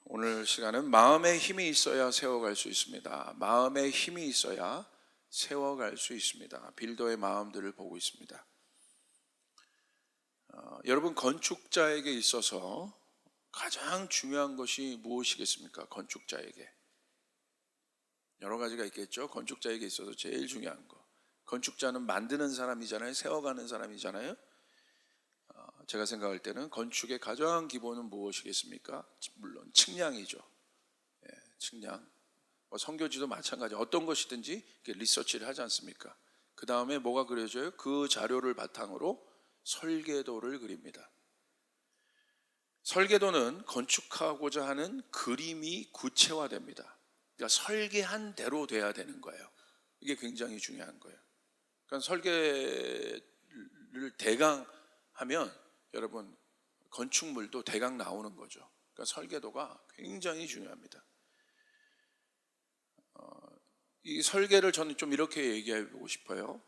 오늘 시간은 마음에 힘이 있어야 세워갈 수 있습니다. 마음에 힘이 있어야 세워갈 수 있습니다. 빌더의 마음들을 보고 있습니다. 여러분, 건축자에게 있어서 가장 중요한 것이 무엇이겠습니까? 건축자에게 여러 가지가 있겠죠. 건축자에게 있어서 제일 중요한 거, 건축자는 만드는 사람이잖아요. 세워가는 사람이잖아요. 제가 생각할 때는 건축의 가장 기본은 무엇이겠습니까? 물론 측량이죠. 측량. 선교지도 마찬가지. 어떤 것이든지 리서치를 하지 않습니까? 그 다음에 뭐가 그려져요? 그 자료를 바탕으로 설계도를 그립니다. 설계도는 건축하고자 하는 그림이 구체화됩니다. 그러니까 설계한 대로 돼야 되는 거예요. 이게 굉장히 중요한 거예요. 그러니까 설계를 대강 하면 여러분, 건축물도 대강 나오는 거죠. 그러니까 설계도가 굉장히 중요합니다. 이 설계를 저는 좀 이렇게 얘기해 보고 싶어요.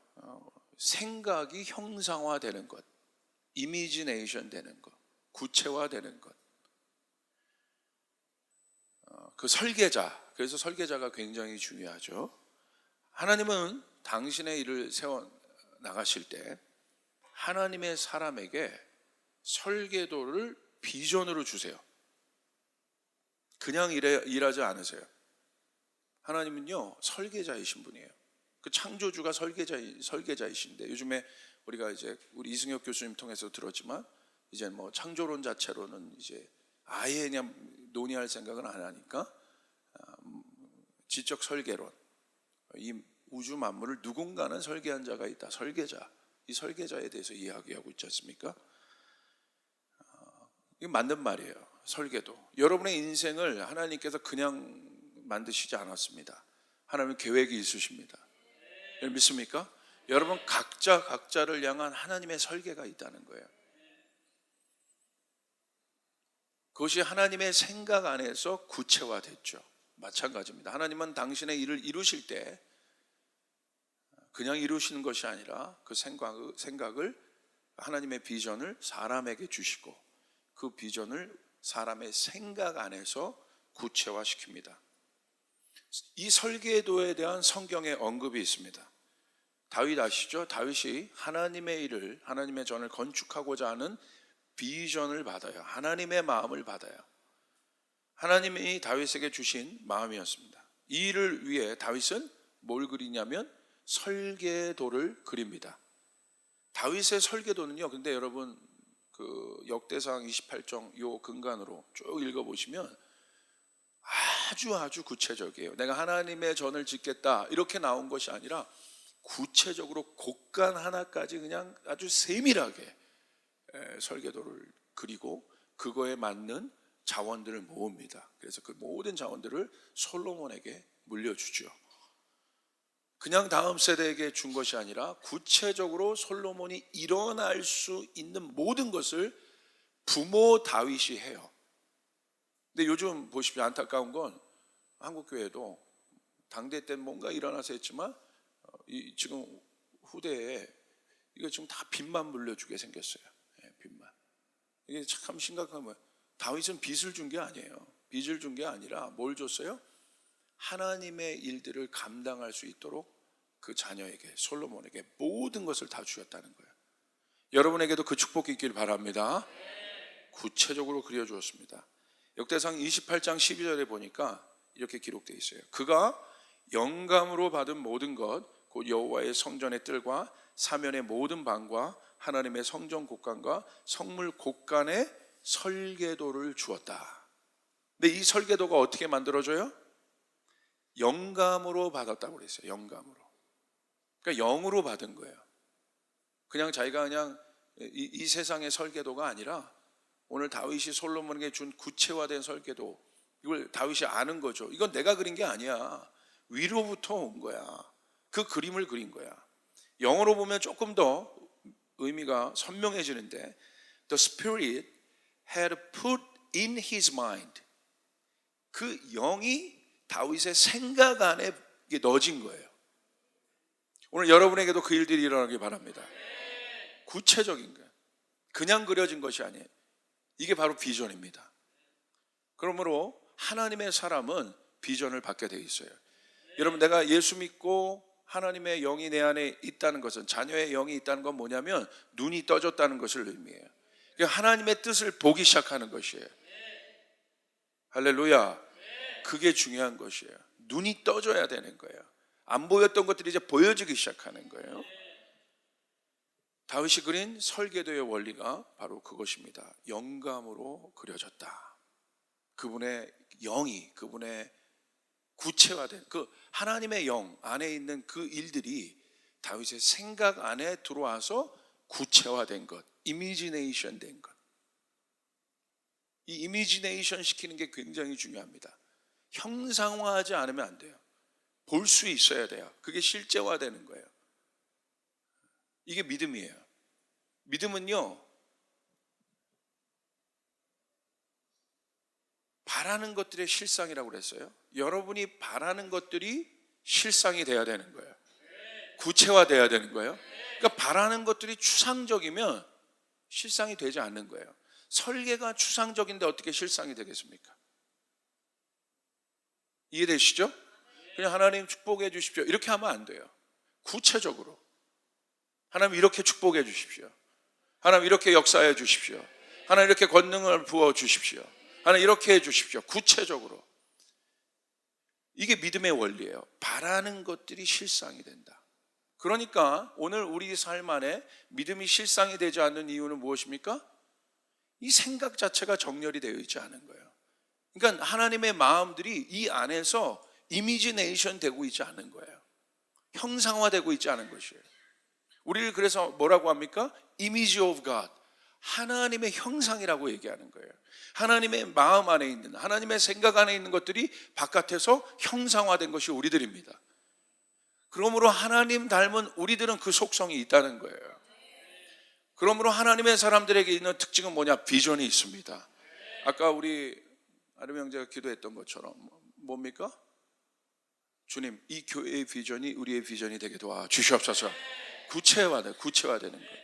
생각이 형상화되는 것, 이미지네이션 되는 것, 구체화되는 것. 그 설계자, 그래서 설계자가 굉장히 중요하죠. 하나님은 당신의 일을 세워 나가실 때 하나님의 사람에게 설계도를 비전으로 주세요. 그냥 일하지 않으세요. 하나님은요, 설계자이신 분이에요. 그 창조주가 설계자이신데, 요즘에 우리가 이제 우리 이승엽 교수님 통해서 들었지만, 이제 뭐 창조론 자체로는 이제 아예 그냥 논의할 생각은 안 하니까, 지적 설계론, 이 우주 만물을 누군가는 설계한 자가 있다. 설계자, 이 설계자에 대해서 이야기하고 있지 않습니까? 이게 맞는 말이에요. 설계도. 여러분의 인생을 하나님께서 그냥 만드시지 않았습니다. 하나님은 계획이 있으십니다. 여러분 믿습니까? 여러분 각자를 향한 하나님의 설계가 있다는 거예요. 그것이 하나님의 생각 안에서 구체화됐죠. 마찬가지입니다. 하나님은 당신의 일을 이루실 때 그냥 이루시는 것이 아니라 그 생각을, 하나님의 비전을 사람에게 주시고 그 비전을 사람의 생각 안에서 구체화시킵니다. 이 설계도에 대한 성경의 언급이 있습니다. 다윗 아시죠? 다윗이 하나님의 일을, 하나님의 전을 건축하고자 하는 비전을 받아요. 하나님의 마음을 받아요. 하나님이 다윗에게 주신 마음이었습니다. 이 일을 위해 다윗은 뭘 그리냐면 설계도를 그립니다. 다윗의 설계도는요, 근데 여러분 그 역대상 28장 요 근간으로 쭉 읽어보시면 아주 구체적이에요. 내가 하나님의 전을 짓겠다 이렇게 나온 것이 아니라 구체적으로 곳간 하나까지 그냥 아주 세밀하게 설계도를 그리고 그거에 맞는 자원들을 모읍니다. 그래서 그 모든 자원들을 솔로몬에게 물려주죠. 그냥 다음 세대에게 준 것이 아니라 구체적으로 솔로몬이 일어날 수 있는 모든 것을 부모 다윗이 해요. 근데 요즘 보십시오. 안타까운 건 한국교회도 당대 때 뭔가 일어나서 했지만 지금 후대에 이거 지금 다 빚만 물려주게 생겼어요. 빚만. 이게 참 심각한 거예요. 다윗은 빚을 준 게 아니에요. 빚을 준 게 아니라 뭘 줬어요? 하나님의 일들을 감당할 수 있도록 그 자녀에게, 솔로몬에게 모든 것을 다 주었다는 거예요. 여러분에게도 그 축복이 있길 바랍니다. 구체적으로 그려주었습니다. 역대상 28장 12절에 보니까 이렇게 기록되어 있어요. 그가 영감으로 받은 모든 것, 곧 여호와의 성전의 뜰과 사면의 모든 방과 하나님의 성전 곳간과 성물 곳간에 설계도를 주었다. 근데 이 설계도가 어떻게 만들어져요? 영감으로 받았다고 그랬어요. 영감으로. 그러니까 영으로 받은 거예요. 그냥 자기가 그냥 이 세상의 설계도가 아니라 오늘 다윗이 솔로몬에게 준 구체화된 설계도, 이걸 다윗이 아는 거죠. 이건 내가 그린 게 아니야. 위로부터 온 거야. 그 그림을 그린 거야. 영어로 보면 조금 더 의미가 선명해지는데 The Spirit had put in his mind. 그 영이 다윗의 생각 안에 넣어진 거예요. 오늘 여러분에게도 그 일들이 일어나길 바랍니다. 구체적인 거예요. 그냥 그려진 것이 아니에요. 이게 바로 비전입니다. 그러므로 하나님의 사람은 비전을 받게 돼 있어요. 여러분, 내가 예수 믿고 하나님의 영이 내 안에 있다는 것은, 자녀의 영이 있다는 건 뭐냐면 눈이 떠졌다는 것을 의미해요. 하나님의 뜻을 보기 시작하는 것이에요. 할렐루야. 그게 중요한 것이에요. 눈이 떠져야 되는 거예요. 안 보였던 것들이 이제 보여지기 시작하는 거예요. 다윗이 그린 설계도의 원리가 바로 그것입니다. 영감으로 그려졌다. 그분의 영이, 그분의 구체화된 그 하나님의 영 안에 있는 그 일들이 다윗의 생각 안에 들어와서 구체화된 것, 이미지네이션 된 것. 이 이미지네이션 시키는 게 굉장히 중요합니다. 형상화하지 않으면 안 돼요. 볼 수 있어야 돼요. 그게 실제화되는 거예요. 이게 믿음이에요. 믿음은요, 바라는 것들의 실상이라고 그랬어요. 여러분이 바라는 것들이 실상이 돼야 되는 거예요. 구체화돼야 되는 거예요. 그러니까 바라는 것들이 추상적이면 실상이 되지 않는 거예요. 설계가 추상적인데 어떻게 실상이 되겠습니까? 이해되시죠? 그냥 하나님 축복해 주십시오 이렇게 하면 안 돼요. 구체적으로 하나님 이렇게 축복해 주십시오, 하나님 이렇게 역사해 주십시오, 하나님 이렇게 권능을 부어 주십시오, 하나님 이렇게 해 주십시오. 구체적으로. 이게 믿음의 원리예요. 바라는 것들이 실상이 된다. 그러니까 오늘 우리 삶 안에 믿음이 실상이 되지 않는 이유는 무엇입니까? 이 생각 자체가 정렬이 되어 있지 않은 거예요. 그러니까 하나님의 마음들이 이 안에서 이미지네이션 되고 있지 않은 거예요. 형상화되고 있지 않은 것이에요. 우리를 그래서 뭐라고 합니까? Image of God. 하나님의 형상이라고 얘기하는 거예요. 하나님의 마음 안에 있는, 하나님의 생각 안에 있는 것들이 바깥에서 형상화된 것이 우리들입니다. 그러므로 하나님 닮은 우리들은 그 속성이 있다는 거예요. 그러므로 하나님의 사람들에게 있는 특징은 뭐냐? 비전이 있습니다. 아까 우리 아름 형제가 기도했던 것처럼 뭡니까? 주님, 이 교회의 비전이 우리의 비전이 되게 도와주시옵소서. 구체화되는 거예요.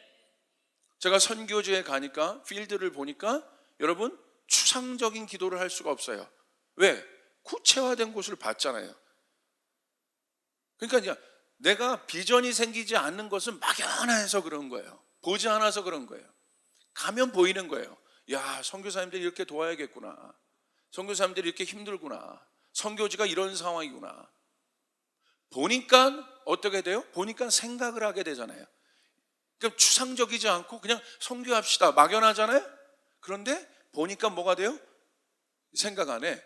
제가 선교지에 가니까 필드를 보니까 여러분 추상적인 기도를 할 수가 없어요. 왜? 구체화된 곳을 봤잖아요. 그러니까 이제 내가 비전이 생기지 않는 것은 막연해서 그런 거예요. 보지 않아서 그런 거예요. 가면 보이는 거예요. 야, 선교사님들이 이렇게 도와야겠구나. 선교사님들이 이렇게 힘들구나. 선교지가 이런 상황이구나. 보니까 어떻게 돼요? 보니까 생각을 하게 되잖아요. 그러니까 추상적이지 않고 그냥 선교합시다 막연하잖아요. 그런데 보니까 뭐가 돼요? 생각 안에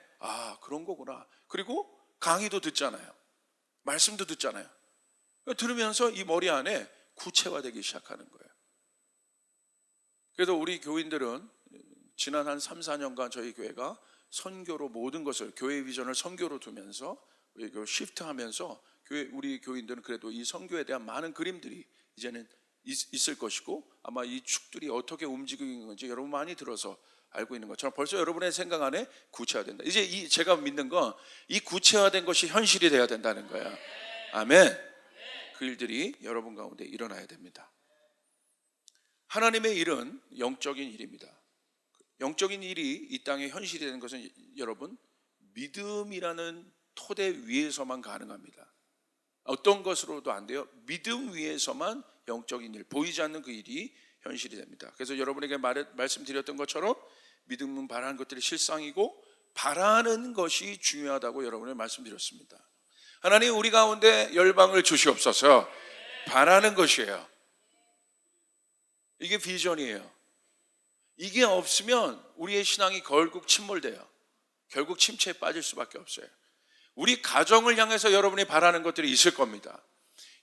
그런 거구나. 그리고 강의도 듣잖아요. 말씀도 듣잖아요. 들으면서 이 머리 안에 구체화되기 시작하는 거예요. 그래서 우리 교인들은 지난 한 3, 4년간 저희 교회가 선교로 모든 것을, 교회 비전을 선교로 두면서 시프트하면서 우리 교인들은 그래도 이 선교에 대한 많은 그림들이 이제는 있을 것이고, 아마 이 축들이 어떻게 움직이는 건지 여러분 많이 들어서 알고 있는 것처럼 벌써 여러분의 생각 안에 구체화된다. 이제 제가 믿는 건 이 구체화된 것이 현실이 돼야 된다는 거예요. 아멘. 그 일들이 여러분 가운데 일어나야 됩니다. 하나님의 일은 영적인 일입니다. 영적인 일이 이 땅에 현실이 되는 것은 여러분 믿음이라는 토대 위에서만 가능합니다. 어떤 것으로도 안 돼요. 믿음 위에서만 영적인 일, 보이지 않는 그 일이 현실이 됩니다. 그래서 여러분에게 말씀드렸던 것처럼 믿음은 바라는 것들이 실상이고 바라는 것이 중요하다고 여러분에게 말씀드렸습니다. 하나님, 우리 가운데 열방을 주시옵소서. 바라는 것이에요. 이게 비전이에요. 이게 없으면 우리의 신앙이 결국 침몰돼요. 결국 침체에 빠질 수밖에 없어요. 우리 가정을 향해서 여러분이 바라는 것들이 있을 겁니다.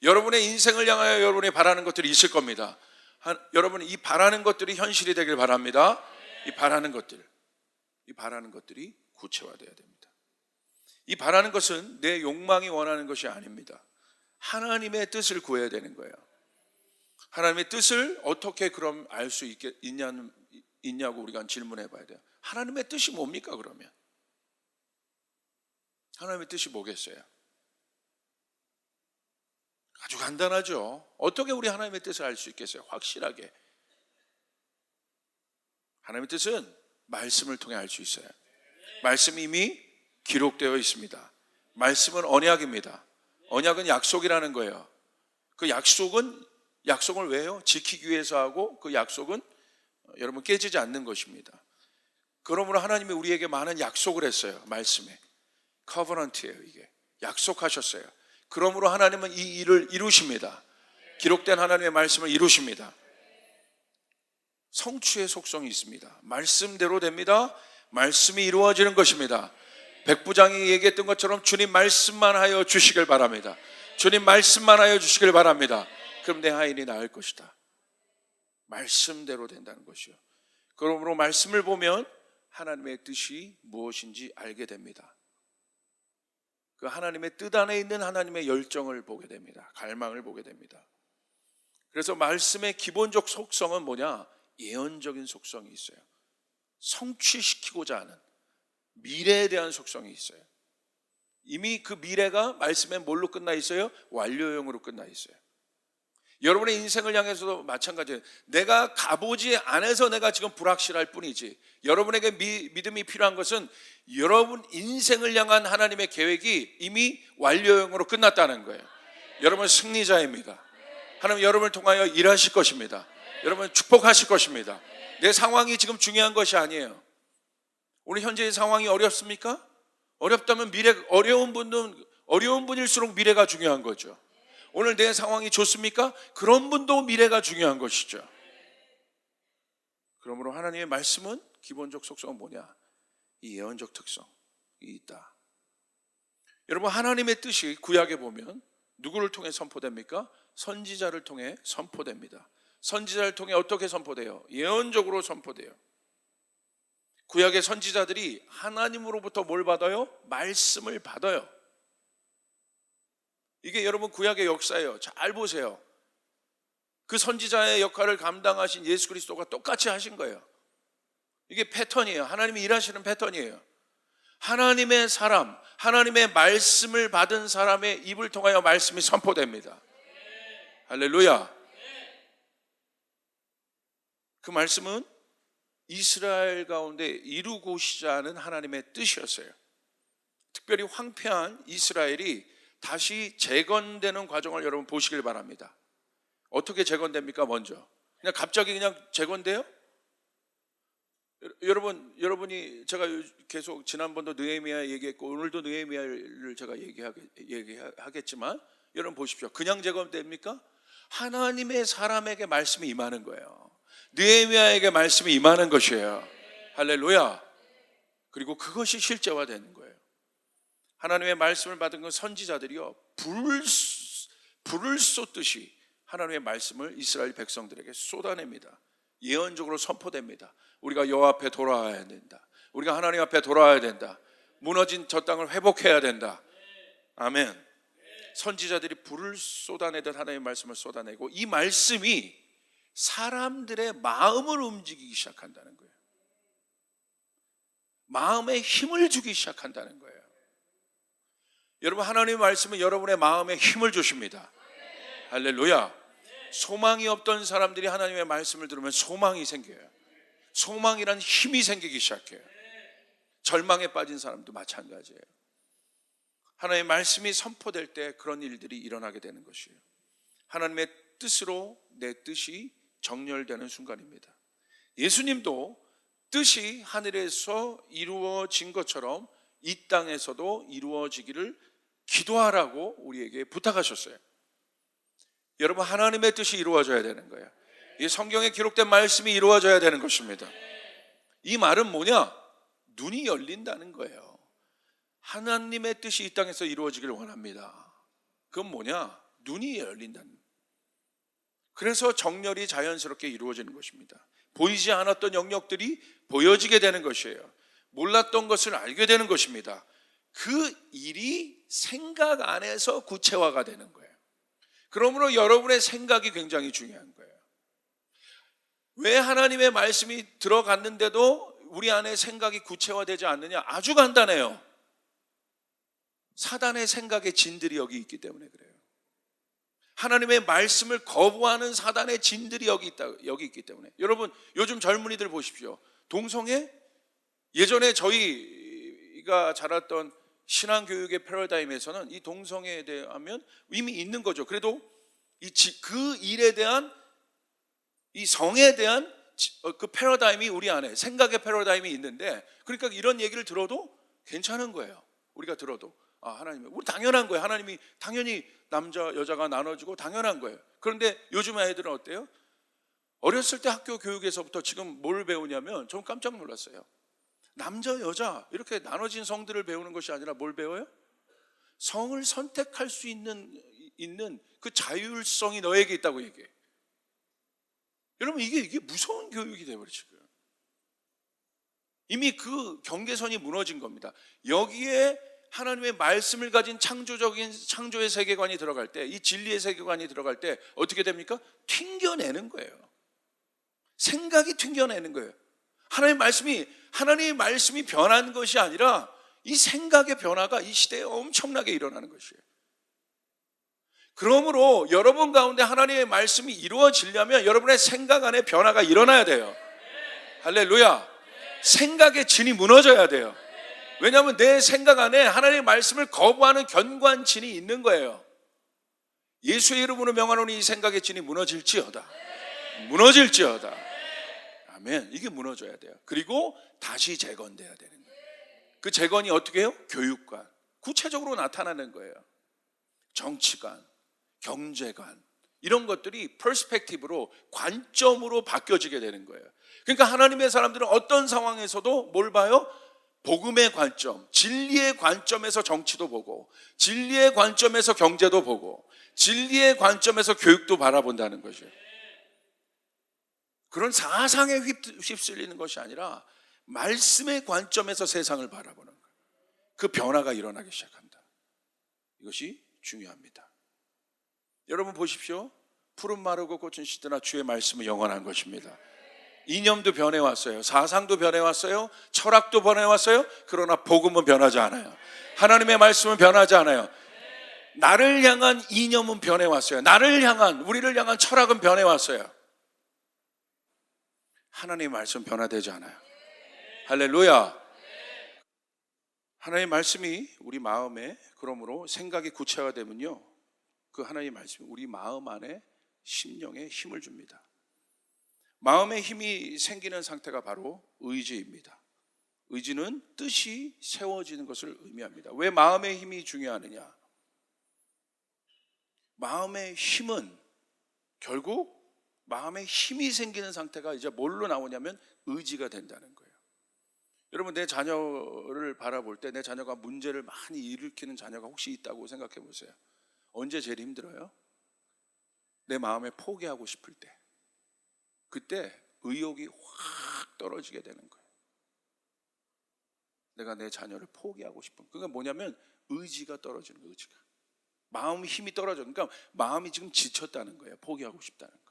여러분의 인생을 향하여 여러분이 바라는 것들이 있을 겁니다. 여러분이 이 바라는 것들이 현실이 되길 바랍니다. 이 바라는 것들이 구체화되어야 됩니다. 이 바라는 것은 내 욕망이 원하는 것이 아닙니다. 하나님의 뜻을 구해야 되는 거예요. 하나님의 뜻을 어떻게 그럼 알 수 있냐고 우리가 질문해 봐야 돼요. 하나님의 뜻이 뭡니까 그러면? 하나님의 뜻이 뭐겠어요? 아주 간단하죠. 어떻게 우리 하나님의 뜻을 알 수 있겠어요? 확실하게. 하나님의 뜻은 말씀을 통해 알 수 있어요. 말씀이 이미 기록되어 있습니다. 말씀은 언약입니다. 언약은 약속이라는 거예요. 그 약속을 왜요? 지키기 위해서 하고, 그 약속은 여러분 깨지지 않는 것입니다. 그러므로 하나님이 우리에게 많은 약속을 했어요. 말씀에 커버넌트예요. 이게 약속하셨어요. 그러므로 하나님은 이 일을 이루십니다. 기록된 하나님의 말씀을 이루십니다. 성취의 속성이 있습니다. 말씀대로 됩니다. 말씀이 이루어지는 것입니다. 백부장이 얘기했던 것처럼 주님 말씀만 하여 주시길 바랍니다. 주님 말씀만 하여 주시길 바랍니다. 그럼 내 하인이 나을 것이다. 말씀대로 된다는 것이요. 그러므로 말씀을 보면 하나님의 뜻이 무엇인지 알게 됩니다. 그 하나님의 뜻 안에 있는 하나님의 열정을 보게 됩니다. 갈망을 보게 됩니다. 그래서 말씀의 기본적 속성은 뭐냐? 예언적인 속성이 있어요. 성취시키고자 하는 미래에 대한 속성이 있어요. 이미 그 미래가 말씀에 뭘로 끝나 있어요? 완료형으로 끝나 있어요. 여러분의 인생을 향해서도 마찬가지예요. 내가 가보지 않아서 내가 지금 불확실할 뿐이지, 여러분에게 믿음이 필요한 것은 여러분 인생을 향한 하나님의 계획이 이미 완료형으로 끝났다는 거예요. 여러분 승리자입니다. 하나님 여러분을 통하여 일하실 것입니다. 여러분 축복하실 것입니다. 내 상황이 지금 중요한 것이 아니에요. 오늘 현재의 상황이 어렵습니까? 어렵다면 어려운 분일수록 미래가 중요한 거죠. 오늘 내 상황이 좋습니까? 그런 분도 미래가 중요한 것이죠. 그러므로 하나님의 말씀은 기본적 속성은 뭐냐? 이 예언적 특성이 있다. 여러분 하나님의 뜻이 구약에 보면 누구를 통해 선포됩니까? 선지자를 통해 선포됩니다. 선지자를 통해 어떻게 선포돼요? 예언적으로 선포돼요. 구약의 선지자들이 하나님으로부터 뭘 받아요? 말씀을 받아요. 이게 여러분 구약의 역사예요. 잘 보세요. 그 선지자의 역할을 감당하신 예수 그리스도가 똑같이 하신 거예요. 이게 패턴이에요. 하나님이 일하시는 패턴이에요. 하나님의 사람, 하나님의 말씀을 받은 사람의 입을 통하여 말씀이 선포됩니다. 할렐루야. 그 말씀은 이스라엘 가운데 이루고시자 하는 하나님의 뜻이었어요. 특별히 황폐한 이스라엘이 다시 재건되는 과정을 여러분 보시길 바랍니다. 어떻게 재건됩니까? 먼저 그냥 갑자기 그냥 재건돼요? 여러분이 제가 계속 지난번도 느헤미야 얘기했고 오늘도 느헤미야를 제가 얘기하겠지만 여러분 보십시오. 그냥 재건됩니까? 하나님의 사람에게 말씀이 임하는 거예요. 느헤미야에게 말씀이 임하는 것이에요. 할렐루야. 그리고 그것이 실제화되는 거예요. 하나님의 말씀을 받은 그 선지자들이요, 불을 쏟듯이 하나님의 말씀을 이스라엘 백성들에게 쏟아냅니다. 예언적으로 선포됩니다. 우리가 여호와 앞에 돌아와야 된다. 우리가 하나님 앞에 돌아와야 된다. 무너진 저 땅을 회복해야 된다. 아멘. 선지자들이 불을 쏟아내듯 하나님의 말씀을 쏟아내고 이 말씀이 사람들의 마음을 움직이기 시작한다는 거예요. 마음에 힘을 주기 시작한다는 거예요. 여러분 하나님의 말씀은 여러분의 마음에 힘을 주십니다. 할렐루야. 소망이 없던 사람들이 하나님의 말씀을 들으면 소망이 생겨요. 소망이란 힘이 생기기 시작해요. 절망에 빠진 사람도 마찬가지예요. 하나님의 말씀이 선포될 때 그런 일들이 일어나게 되는 것이에요. 하나님의 뜻으로 내 뜻이 정렬되는 순간입니다. 예수님도 뜻이 하늘에서 이루어진 것처럼 이 땅에서도 이루어지기를 기도하라고 우리에게 부탁하셨어요. 여러분 하나님의 뜻이 이루어져야 되는 거예요. 이 성경에 기록된 말씀이 이루어져야 되는 것입니다. 이 말은 뭐냐? 눈이 열린다는 거예요. 하나님의 뜻이 이 땅에서 이루어지기를 원합니다. 그건 뭐냐? 눈이 열린다는 거예요. 그래서 정렬이 자연스럽게 이루어지는 것입니다. 보이지 않았던 영역들이 보여지게 되는 것이에요. 몰랐던 것을 알게 되는 것입니다. 그 일이 생각 안에서 구체화가 되는 거예요. 그러므로 여러분의 생각이 굉장히 중요한 거예요. 왜 하나님의 말씀이 들어갔는데도 우리 안에 생각이 구체화되지 않느냐? 아주 간단해요. 사단의 생각의 진들이 여기 있기 때문에 그래요. 하나님의 말씀을 거부하는 사단의 진들이 여기 있기 때문에. 여러분 요즘 젊은이들 보십시오. 동성애? 예전에 저희 우리가 자랐던 신앙교육의 패러다임에서는 이 동성애에 대하면 이미 있는 거죠. 그래도 그 일에 대한, 이 성에 대한 그 패러다임이 우리 안에, 생각의 패러다임이 있는데, 그러니까 이런 얘기를 들어도 괜찮은 거예요. 우리가 들어도 하나님이, 우리 당연한 거예요. 하나님이 당연히 남자 여자가 나눠주고 당연한 거예요. 그런데 요즘 아이들은 어때요? 어렸을 때 학교 교육에서부터 지금 뭘 배우냐면, 전 깜짝 놀랐어요. 남자 여자 이렇게 나눠진 성들을 배우는 것이 아니라 뭘 배워요? 성을 선택할 수 있는 그 자율성이 너에게 있다고 얘기해. 여러분, 이게 무서운 교육이 되어버리죠. 이미 그 경계선이 무너진 겁니다. 여기에 하나님의 말씀을 가진 창조의 세계관이 들어갈 때, 이 진리의 세계관이 들어갈 때 어떻게 됩니까? 튕겨내는 거예요. 생각이 튕겨내는 거예요. 하나님의 말씀이 변한 것이 아니라 이 생각의 변화가 이 시대에 엄청나게 일어나는 것이에요. 그러므로 여러분 가운데 하나님의 말씀이 이루어지려면 여러분의 생각 안에 변화가 일어나야 돼요. 할렐루야. 생각의 진이 무너져야 돼요. 왜냐하면 내 생각 안에 하나님의 말씀을 거부하는 견고한 진이 있는 거예요. 예수의 이름으로 명하노니 이 생각의 진이 무너질지어다. 아멘. 이게 무너져야 돼요. 그리고 다시 재건돼야 되는 거예요. 그 재건이 어떻게 해요? 교육관, 구체적으로 나타나는 거예요. 정치관, 경제관, 이런 것들이 퍼스펙티브로, 관점으로 바뀌어지게 되는 거예요. 그러니까 하나님의 사람들은 어떤 상황에서도 뭘 봐요? 복음의 관점, 진리의 관점에서 정치도 보고, 진리의 관점에서 경제도 보고, 진리의 관점에서 교육도 바라본다는 거죠. 그런 사상에 휩쓸리는 것이 아니라 말씀의 관점에서 세상을 바라보는 거예요. 그 변화가 일어나기 시작한다. 이것이 중요합니다. 여러분 보십시오. 푸른 마르고 꽃은 시드나 주의 말씀은 영원한 것입니다. 이념도 변해왔어요. 사상도 변해왔어요. 철학도 변해왔어요. 그러나 복음은 변하지 않아요. 하나님의 말씀은 변하지 않아요. 나를 향한 이념은 변해왔어요. 우리를 향한 철학은 변해왔어요. 하나님의 말씀은 변화되지 않아요. 할렐루야. 하나님의 말씀이 우리 마음에, 그러므로 생각이 구체화되면요, 그 하나님의 말씀이 우리 마음 안에, 심령에 힘을 줍니다. 마음에 힘이 생기는 상태가 바로 의지입니다. 의지는 뜻이 세워지는 것을 의미합니다. 왜 마음의 힘이 중요하느냐? 마음의 힘은 결국, 마음에 힘이 생기는 상태가 이제 뭘로 나오냐면 의지가 된다는 거예요. 여러분, 내 자녀를 바라볼 때, 내 자녀가 문제를 많이 일으키는 자녀가 혹시 있다고 생각해 보세요. 언제 제일 힘들어요? 내 마음에 포기하고 싶을 때. 그때 의욕이 확 떨어지게 되는 거예요. 내가 내 자녀를 포기하고 싶은, 그러니까 뭐냐면 의지가 떨어지는 거예요. 의지가, 마음 힘이 떨어져. 그러니까 마음이 지금 지쳤다는 거예요. 포기하고 싶다는 거.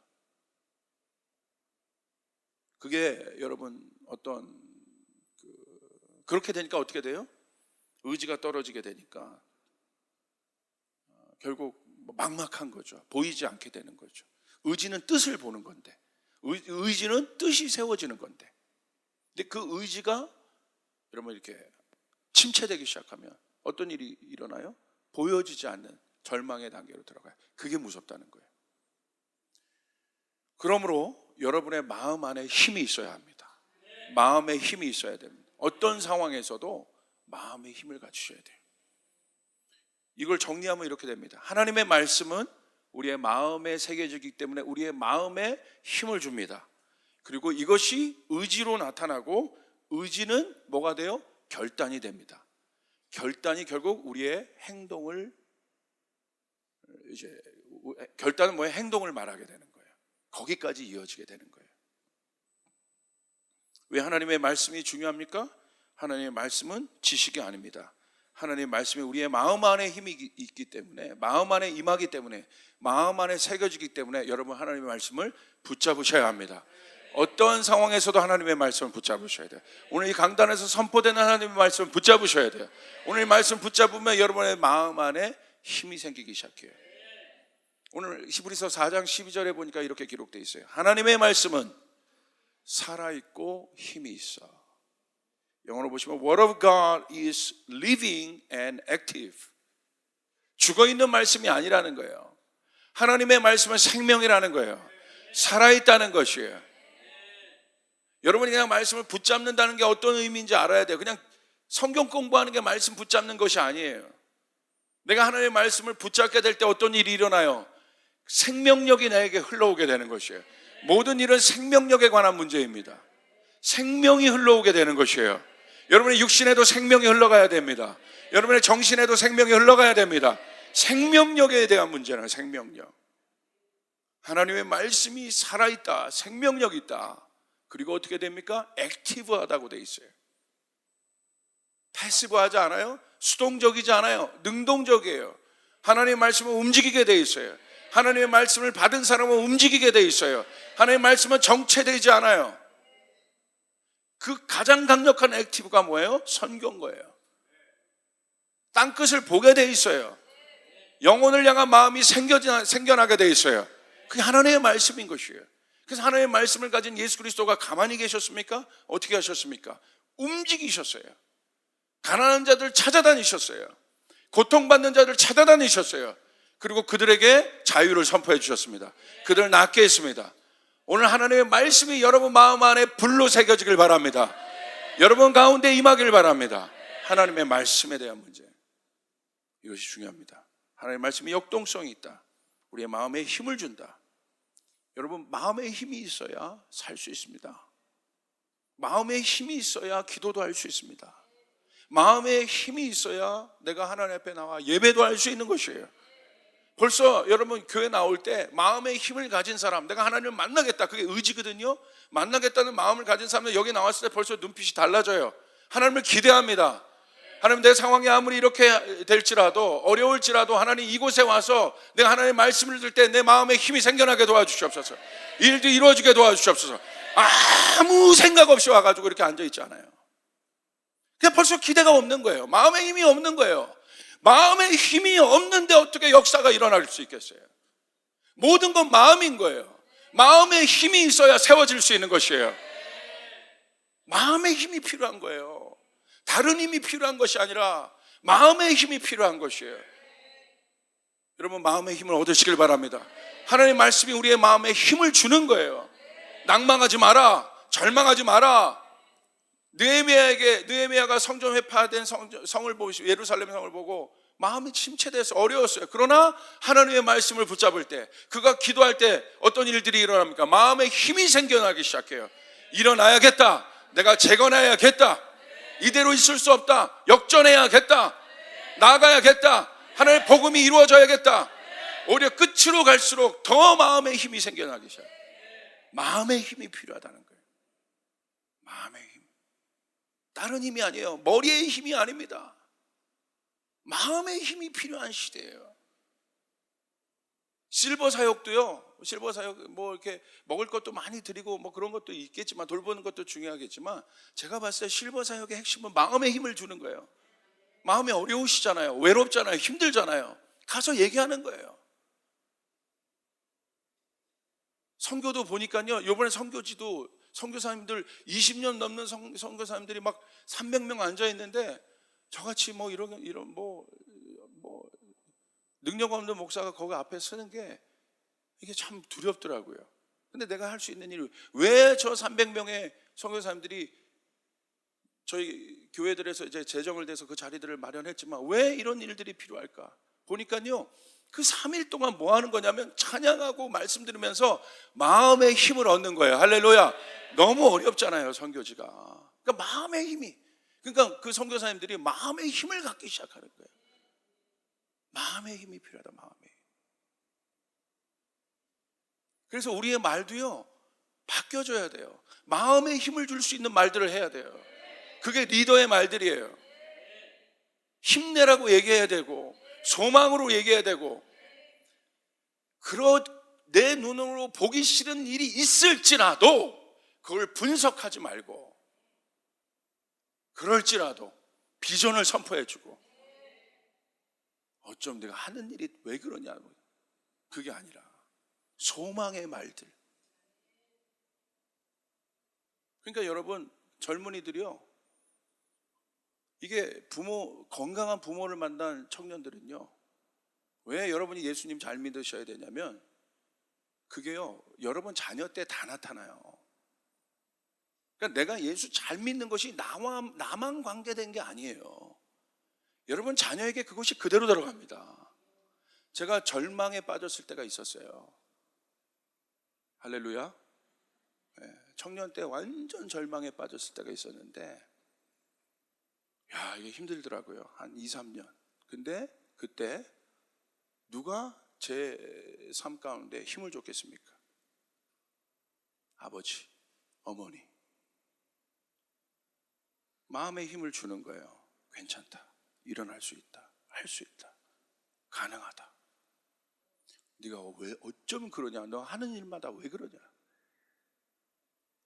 그게 여러분 그렇게 되니까 어떻게 돼요? 의지가 떨어지게 되니까 결국 막막한 거죠. 보이지 않게 되는 거죠. 의지는 뜻을 보는 건데, 의지는 뜻이 세워지는 건데, 근데 그 의지가 여러분 이렇게 침체되기 시작하면 어떤 일이 일어나요? 보여지지 않는 절망의 단계로 들어가요. 그게 무섭다는 거예요. 그러므로 여러분의 마음 안에 힘이 있어야 합니다. 마음에 힘이 있어야 됩니다. 어떤 상황에서도 마음의 힘을 갖추셔야 돼요. 이걸 정리하면 이렇게 됩니다. 하나님의 말씀은 우리의 마음에 새겨지기 때문에 우리의 마음에 힘을 줍니다. 그리고 이것이 의지로 나타나고, 의지는 뭐가 돼요? 결단이 됩니다. 결단이 결국 우리의 행동을, 결단은 뭐예요? 행동을 말하게 되는 거예요. 거기까지 이어지게 되는 거예요. 왜 하나님의 말씀이 중요합니까? 하나님의 말씀은 지식이 아닙니다. 하나님의 말씀이 우리의 마음 안에 힘이 있기 때문에, 마음 안에 임하기 때문에, 마음 안에 새겨지기 때문에 여러분 하나님의 말씀을 붙잡으셔야 합니다. 어떤 상황에서도 하나님의 말씀을 붙잡으셔야 돼요. 오늘 이 강단에서 선포되는 하나님의 말씀을 붙잡으셔야 돼요. 오늘 이 말씀 붙잡으면 여러분의 마음 안에 힘이 생기기 시작해요. 오늘 히브리서 4장 12절에 보니까 이렇게 기록되어 있어요. 하나님의 말씀은 살아있고 힘이 있어 영어로 보시면 Word of God is living and active. 죽어있는 말씀이 아니라는 거예요. 하나님의 말씀은 생명이라는 거예요. 살아있다는 것이에요. 여러분이 그냥 말씀을 붙잡는다는 게 어떤 의미인지 알아야 돼요. 그냥 성경 공부하는 게 말씀 붙잡는 것이 아니에요. 내가 하나님의 말씀을 붙잡게 될 때 어떤 일이 일어나요? 생명력이 나에게 흘러오게 되는 것이에요. 모든 일은 생명력에 관한 문제입니다. 생명이 흘러오게 되는 것이에요. 여러분의 육신에도 생명이 흘러가야 됩니다. 여러분의 정신에도 생명이 흘러가야 됩니다. 생명력에 대한 문제는 생명력. 하나님의 말씀이 살아있다, 생명력이 있다. 그리고 어떻게 됩니까? 액티브하다고 돼 있어요. 패시브하지 않아요? 수동적이지 않아요. 능동적이에요. 하나님의 말씀은 움직이게 돼 있어요. 하나님의 말씀을 받은 사람은 움직이게 돼 있어요. 하나님의 말씀은 정체되지 않아요. 그 가장 강력한 액티브가 뭐예요? 선교인 거예요. 땅끝을 보게 돼 있어요. 영혼을 향한 마음이 생겨나게 돼 있어요. 그게 하나님의 말씀인 것이에요. 그래서 하나님의 말씀을 가진 예수 그리스도가 가만히 계셨습니까? 어떻게 하셨습니까? 움직이셨어요. 가난한 자들 찾아다니셨어요. 고통받는 자들 찾아다니셨어요. 그리고 그들에게 자유를 선포해 주셨습니다. 그들을 낫게 했습니다. 오늘 하나님의 말씀이 여러분 마음 안에 불로 새겨지길 바랍니다. 여러분 가운데 임하길 바랍니다. 하나님의 말씀에 대한 문제, 이것이 중요합니다. 하나님의 말씀이 역동성이 있다. 우리의 마음에 힘을 준다. 여러분, 마음에 힘이 있어야 살 수 있습니다. 마음에 힘이 있어야 기도도 할 수 있습니다. 마음에 힘이 있어야 내가 하나님 앞에 나와 예배도 할 수 있는 것이에요. 벌써 여러분 교회 나올 때 마음의 힘을 가진 사람, 내가 하나님을 만나겠다, 그게 의지거든요. 만나겠다는 마음을 가진 사람은 여기 나왔을 때 벌써 눈빛이 달라져요. 하나님을 기대합니다. 하나님, 내 상황이 아무리 이렇게 될지라도, 어려울지라도 하나님 이곳에 와서 내가 하나님의 말씀을 들을 때 내 마음에 힘이 생겨나게 도와주시옵소서. 일도 이루어지게 도와주시옵소서. 아무 생각 없이 와가지고 이렇게 앉아있잖아요. 그냥 벌써 기대가 없는 거예요. 마음에 힘이 없는 거예요. 마음에 힘이 없는데 어떻게 역사가 일어날 수 있겠어요? 모든 건 마음인 거예요. 마음에 힘이 있어야 세워질 수 있는 것이에요. 마음의 힘이 필요한 거예요. 다른 힘이 필요한 것이 아니라 마음의 힘이 필요한 것이에요. 여러분, 마음의 힘을 얻으시길 바랍니다. 하나님의 말씀이 우리의 마음에 힘을 주는 거예요. 낭망하지 마라, 절망하지 마라. 느헤미야가 성전 회파된 성을 보시고, 예루살렘 성을 보고 마음이 침체돼서 어려웠어요. 그러나 하나님의 말씀을 붙잡을 때, 그가 기도할 때 어떤 일들이 일어납니까? 마음에 힘이 생겨나기 시작해요. 일어나야겠다, 내가 재건해야겠다, 이대로 있을 수 없다, 역전해야겠다, 나아가야겠다, 하나님의 복음이 이루어져야겠다. 오히려 끝으로 갈수록 더 마음의 힘이 생겨나기 시작해요. 마음의 힘이 필요하다는 거예요. 마음의 힘, 다른 힘이 아니에요. 머리의 힘이 아닙니다. 마음의 힘이 필요한 시대예요. 실버 사역도요, 실버 사역 뭐 이렇게 먹을 것도 많이 드리고 뭐 그런 것도 있겠지만, 돌보는 것도 중요하겠지만, 제가 봤을 때 실버 사역의 핵심은 마음의 힘을 주는 거예요. 마음이 어려우시잖아요. 외롭잖아요. 힘들잖아요. 가서 얘기하는 거예요. 선교도 보니까요, 이번에 선교지도 선교사님들 20년 넘는 선교사님들이 막 300명 앉아 있는데, 저같이 뭐 이런 뭐 능력 없는 목사가 거기 앞에 서는 게 이게 참 두렵더라고요. 근데 내가 할 수 있는 일이, 왜 저 300명의 선교사님들이 저희 교회들에서 이제 재정을 대서 그 자리들을 마련했지만 왜 이런 일들이 필요할까? 보니까요, 그 3일 동안 뭐 하는 거냐면 찬양하고 말씀 들으면서 마음의 힘을 얻는 거예요. 할렐루야. 너무 어렵잖아요, 선교지가. 그러니까 마음의 힘이, 그러니까 그 선교사님들이 마음의 힘을 갖기 시작하는 거예요. 마음의 힘이 필요하다, 마음의 힘. 그래서 우리의 말도요, 바뀌어져야 돼요. 마음의 힘을 줄 수 있는 말들을 해야 돼요. 그게 리더의 말들이에요. 힘내라고 얘기해야 되고, 소망으로 얘기해야 되고, 내 눈으로 보기 싫은 일이 있을지라도 그걸 분석하지 말고, 그럴지라도 비전을 선포해주고, 어쩜 내가 하는 일이 왜 그러냐, 그게 아니라 소망의 말들. 그러니까 여러분, 젊은이들이요, 이게 건강한 부모를 만난 청년들은요, 왜 여러분이 예수님 잘 믿으셔야 되냐면, 그게요, 여러분 자녀 때 다 나타나요. 그러니까 내가 예수 잘 믿는 것이 나만 관계된 게 아니에요. 여러분 자녀에게 그것이 그대로 들어갑니다. 제가 절망에 빠졌을 때가 있었어요. 할렐루야. 청년 때 완전 절망에 빠졌을 때가 있었는데, 야, 이게 힘들더라고요. 한 2, 3년. 근데 그때 누가 제 삶 가운데 힘을 줬겠습니까? 아버지, 어머니. 마음의 힘을 주는 거예요. 괜찮다. 일어날 수 있다. 할 수 있다. 가능하다. 네가 왜 어쩜 그러냐? 너 하는 일마다 왜 그러냐?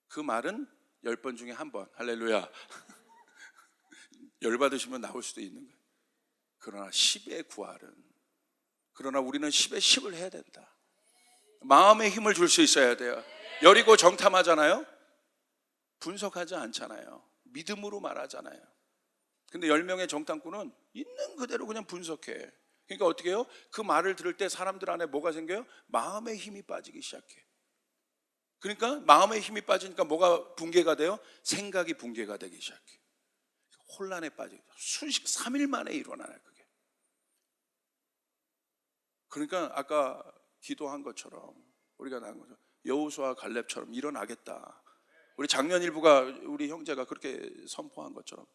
그 말은 10번 중에 1번. 할렐루야. 열받으시면 나올 수도 있는 거예요. 그러나 10의 구할은, 그러나 우리는 10의 10을 해야 된다. 마음의 힘을 줄 수 있어야 돼요. 여리고 정탐하잖아요. 분석하지 않잖아요. 믿음으로 말하잖아요. 근데 10명의 정탐꾼은 있는 그대로 그냥 분석해. 그러니까 어떻게 해요? 그 말을 들을 때 사람들 안에 뭐가 생겨요? 마음의 힘이 빠지기 시작해. 그러니까 마음의 힘이 빠지니까 뭐가 붕괴가 돼요? 생각이 붕괴가 되기 시작해. 혼란에 빠지게 3일 만에 일어나요, 그게. 그러니까 아까 기도한 것처럼, 우리가 나온 거죠. 여호수아 갈렙처럼 일어나겠다. 우리 작년 일부가 우리 형제가 그렇게 선포한 것처럼,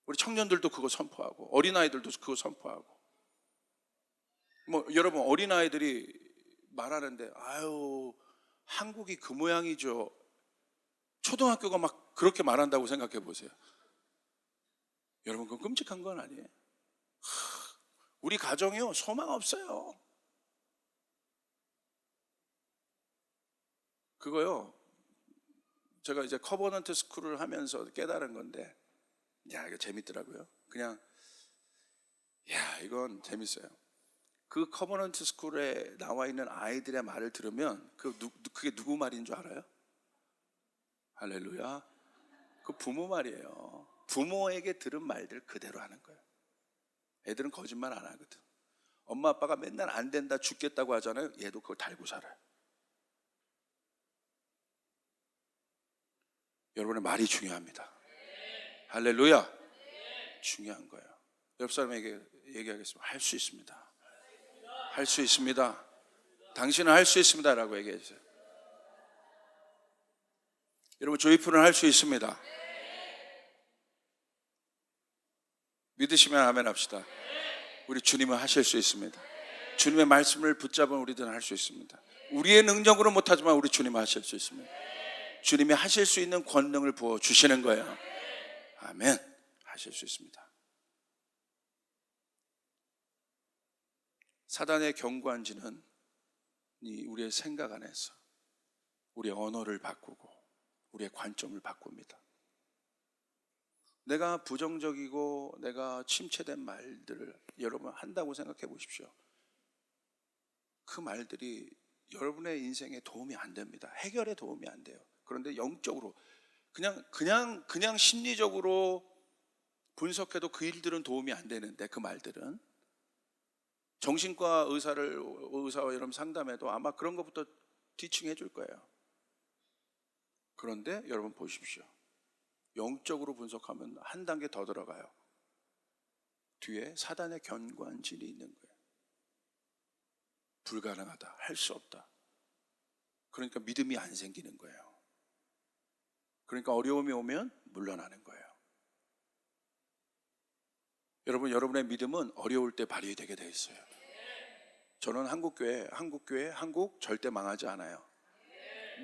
우리 청년들도 그거 선포하고, 어린아이들도 그거 선포하고. 여러분, 어린아이들이 말하는데, 아유, 한국이 그 모양이죠. 초등학교가 막 그렇게 말한다고 생각해 보세요. 여러분, 그건 끔찍한 건 아니에요. 우리 가정이요, 소망 없어요. 그거요, 제가 이제 커버넌트 스쿨을 하면서 깨달은 건데, 야, 이거 재밌더라고요. 그냥, 야, 이건 재밌어요. 그 커버넌트 스쿨에 나와 있는 아이들의 말을 들으면 그게 누구 말인 줄 알아요? 할렐루야. 그 부모 말이에요. 부모에게 들은 말들 그대로 하는 거예요. 애들은 거짓말 안 하거든. 엄마 아빠가 맨날 안 된다, 죽겠다고 하잖아요. 얘도 그걸 달고 살아요. 여러분의 말이 중요합니다. 할렐루야. 중요한 거예요. 옆 사람에게 얘기하겠습니다. 할 수 있습니다. 할 수 있습니다. 당신은 할 수 있습니다 라고 얘기해 주세요. 여러분, 조이풀은 할 수 있습니다. 믿으시면 아멘 합시다. 우리 주님은 하실 수 있습니다. 주님의 말씀을 붙잡은 우리들은 할 수 있습니다. 우리의 능력으로 못하지만 우리 주님은 하실 수 있습니다. 주님이 하실 수 있는 권능을 부어주시는 거예요. 아멘. 하실 수 있습니다. 사단의 경관지는 우리의 생각 안에서 우리의 언어를 바꾸고 우리의 관점을 바꿉니다. 내가 부정적이고 내가 침체된 말들을 여러분 한다고 생각해 보십시오. 그 말들이 여러분의 인생에 도움이 안 됩니다. 해결에 도움이 안 돼요. 그런데 영적으로 그냥 심리적으로 분석해도 그 일들은 도움이 안 되는데, 그 말들은 정신과 의사와 여러분 상담해도 아마 그런 것부터 티칭해 줄 거예요. 그런데 여러분 보십시오. 영적으로 분석하면 한 단계 더 들어가요. 뒤에 사단의 견관질이 있는 거예요. 불가능하다, 할 수 없다. 그러니까 믿음이 안 생기는 거예요. 그러니까 어려움이 오면 물러나는 거예요. 여러분, 여러분의 믿음은 어려울 때 발휘되게 되어 있어요. 저는 한국 절대 망하지 않아요.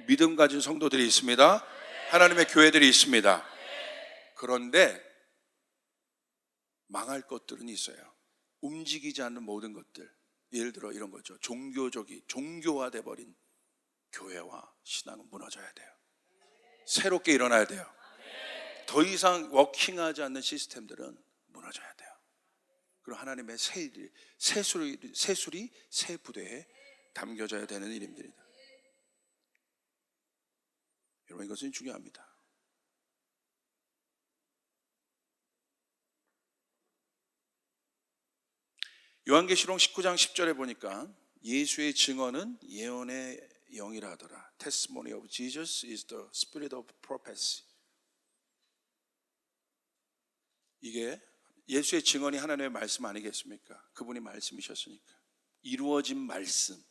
믿음 가진 성도들이 있습니다. 하나님의 교회들이 있습니다. 그런데 망할 것들은 있어요. 움직이지 않는 모든 것들. 예를 들어 이런 거죠. 종교화돼 버린 교회와 신앙은 무너져야 돼요. 새롭게 일어나야 돼요. 더 이상 워킹하지 않는 시스템들은 무너져야 돼요. 그리고 하나님의 새술이 새 부대에 담겨져야 되는 일입니다. 여러분, 이것은 중요합니다. 요한계시록 19장 10절에 보니까 예수의 증언은 예언의 영이라 하더라. Testimony of Jesus is the spirit of prophecy. 이게 예수의 증언이 하나님의 말씀 아니겠습니까? 그분이 말씀이셨으니까. 이루어진 말씀.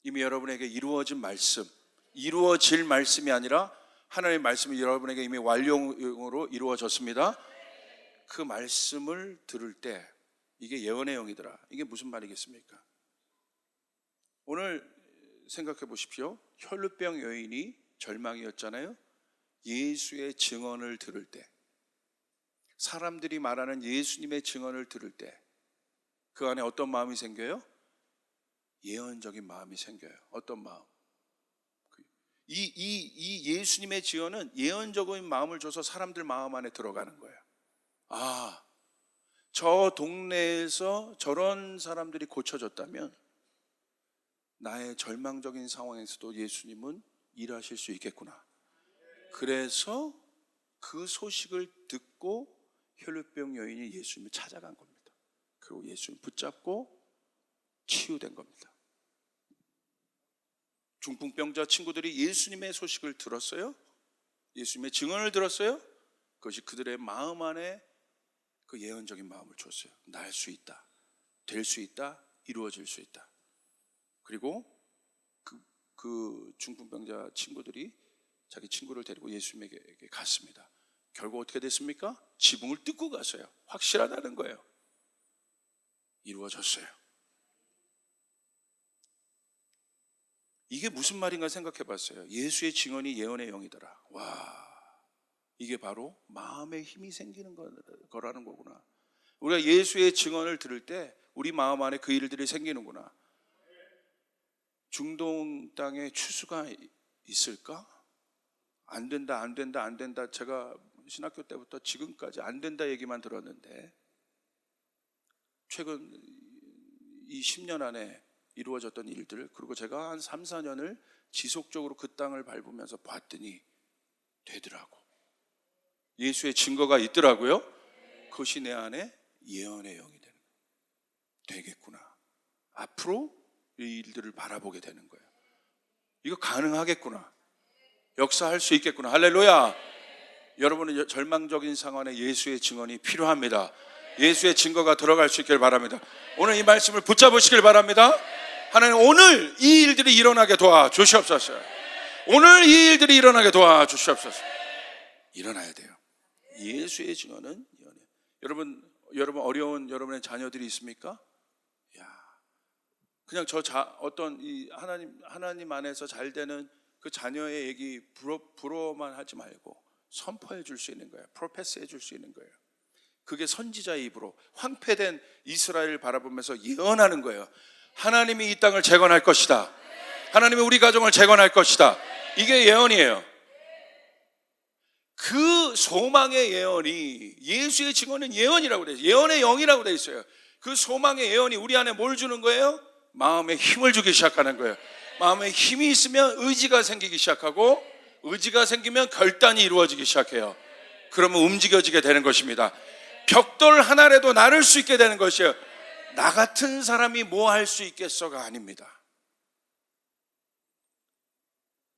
이미 여러분에게 이루어진 말씀, 이루어질 말씀이 아니라 하나님의 말씀이 여러분에게 이미 완료로 이루어졌습니다. 그 말씀을 들을 때 이게 예언의 영이더라. 이게 무슨 말이겠습니까? 오늘 생각해 보십시오. 혈루병 여인이 절망이었잖아요. 예수의 증언을 들을 때, 사람들이 말하는 예수님의 증언을 들을 때 그 안에 어떤 마음이 생겨요? 예언적인 마음이 생겨요. 어떤 마음? 이 예수님의 증언은 예언적인 마음을 줘서 사람들 마음 안에 들어가는 거예요. 아, 저 동네에서 저런 사람들이 고쳐졌다면 나의 절망적인 상황에서도 예수님은 일하실 수 있겠구나. 그래서 그 소식을 듣고 혈루병 여인이 예수님을 찾아간 겁니다. 그리고 예수님 붙잡고 치유된 겁니다. 중풍병자 친구들이 예수님의 소식을 들었어요. 예수님의 증언을 들었어요. 그것이 그들의 마음 안에 그 예언적인 마음을 줬어요. 날 수 있다, 될 수 있다, 이루어질 수 있다. 그리고 그 중풍병자 친구들이 자기 친구를 데리고 예수님에게 갔습니다. 결국 어떻게 됐습니까? 지붕을 뜯고 갔어요. 확실하다는 거예요. 이루어졌어요. 이게 무슨 말인가 생각해 봤어요. 예수의 증언이 예언의 영이더라. 와, 이게 바로 마음에 힘이 생기는 거라는 거구나. 우리가 예수의 증언을 들을 때 우리 마음 안에 그 일들이 생기는구나. 중동 땅에 추수가 있을까? 안 된다, 안 된다, 안 된다. 제가 신학교 때부터 지금까지 안 된다 얘기만 들었는데 최근 이 10년 안에 이루어졌던 일들, 그리고 제가 한 3, 4년을 지속적으로 그 땅을 밟으면서 봤더니 되더라고. 예수의 증거가 있더라고요. 그것이 내 안에 예언의 영이 되는 거예요. 되겠구나. 앞으로 이 일들을 바라보게 되는 거예요. 이거 가능하겠구나. 역사할 수 있겠구나. 할렐루야. 여러분은 절망적인 상황에 예수의 증언이 필요합니다. 예수의 증거가 들어갈 수 있길 바랍니다. 오늘 이 말씀을 붙잡으시길 바랍니다. 하나님, 오늘 이 일들이 일어나게 도와주시옵소서. 오늘 이 일들이 일어나게 도와주시옵소서. 일어나야 돼요. 예수의 증언은 여러분 어려운 여러분의 자녀들이 있습니까? 그냥 어떤 이 하나님 안에서 잘 되는 그 자녀의 얘기 부러워만 하지 말고 선포해 줄 수 있는 거예요. 프로페스 해줄 수 있는 거예요. 그게 선지자의 입으로 황폐된 이스라엘을 바라보면서 예언하는 거예요. 하나님이 이 땅을 재건할 것이다. 하나님이 우리 가정을 재건할 것이다. 이게 예언이에요. 그 소망의 예언이, 예수의 증언은 예언이라고 되어 있어요. 예언의 영이라고 되어 있어요. 그 소망의 예언이 우리 안에 뭘 주는 거예요? 마음에 힘을 주기 시작하는 거예요. 마음에 힘이 있으면 의지가 생기기 시작하고, 의지가 생기면 결단이 이루어지기 시작해요. 그러면 움직여지게 되는 것입니다. 벽돌 하나라도 나를 수 있게 되는 것이에요. 나 같은 사람이 뭐 할 수 있겠어가 아닙니다.